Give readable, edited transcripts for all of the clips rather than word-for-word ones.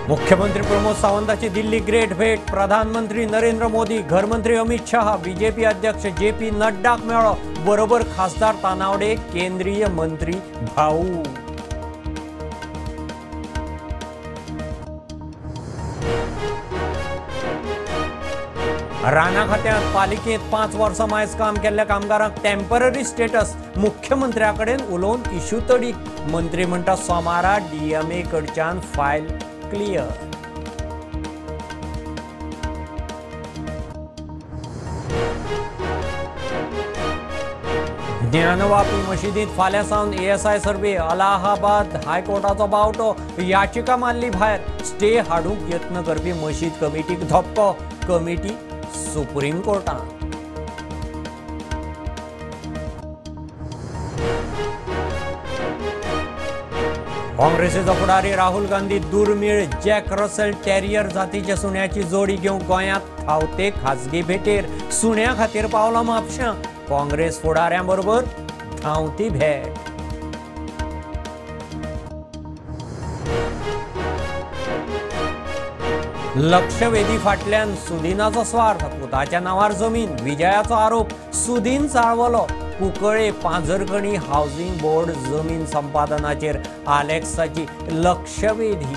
मुख्यमंत्री प्रमोद सावंतांची दिल्ली ग्रेट भेट, प्रधानमंत्री नरेंद्र मोदी, घरमंत्री अमित शहा, बीजेपी अध्यक्ष जे.पी. नड्डा मेळो, बरोबर खासदार तानावडे, केंद्रीय मंत्री भाऊ. राणा खात्यात पालिकेत 5 वर्सां मायज काम केल्ल्या कामगारांक टेम्पररी स्टेटस, मुख्यमंत्र्याकडे उलोवन इश्यू तडीक. मंत्री म्हणटा सोमारा डीएमए कडच्यान फायल क्लियर. ज्ञानवापी मशिदीत फाल्यां सावन एएसआय सर्वे, अलाहाबाद हायकोर्टाचो बावटो, याचिका मारली भायर. स्टे हाडूंक यत्न करपी मशीद कमिटीक धपको, कमिटी सुप्रीम कोर्टात. काँग्रेसीचो फुडारी राहुल गांधी दुर्मिळ जॅक रसेल टेरियर जातीच्या सुण्याची जोडी घेवंक गोंयांत थावते खाजगी भेटेर. सुण्या खातीर पावला म्हापशां, काँग्रेस फुडाऱ्यां बरोबर धांवती भेट. लक्षवेधी फाटल्यान सुदीनाचो स्वार्थ, पुताच्या नांवार जमीन, विजयाचो आरोप. सुदीन चाळवलो कुंकळे पांझरकणी हावसिंग बोर्ड जमीन संपादनाचेर आलेक्साची लक्षवेधी.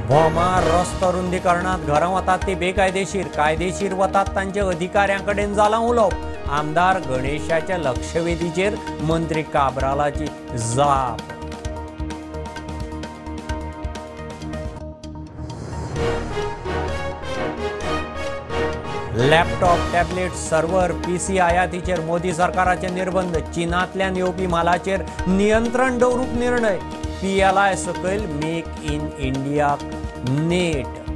भोमा रस्तो रुंदीकरणात घरां वतात ती बेकायदेशीर, कायदेशीर वतात तांचे अधिकाऱ्यांकडेन जालां उलोवप. आमदार गणेशाच्या लक्षवेधीचेर मंत्री काब्रालाची जाप. लॅपटॉप, टॅबलेट, सर्व्हर, पीसी आयातीचेर मोदी सरकाराचे निर्बंध. चीनांतल्यान येवपी मालाचेर नियंत्रण दवरूंक निर्णय. पीएलआय सकयल मेक इन इंडियाक नेट.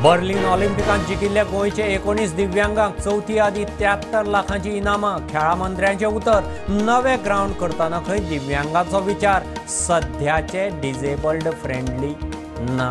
बर्लिन ऑलिंपिकांत जिखिल्ल्या गोंयचे 19 दिव्यांगांक चौथी आदी 73 लाखांची इनामां. खेळा मंत्र्यांचे उतर, नवे ग्राउंड करतना खंय दिव्यांगांचो विचार, सध्याचे डिजेबल्ड फ्रेंडली ना.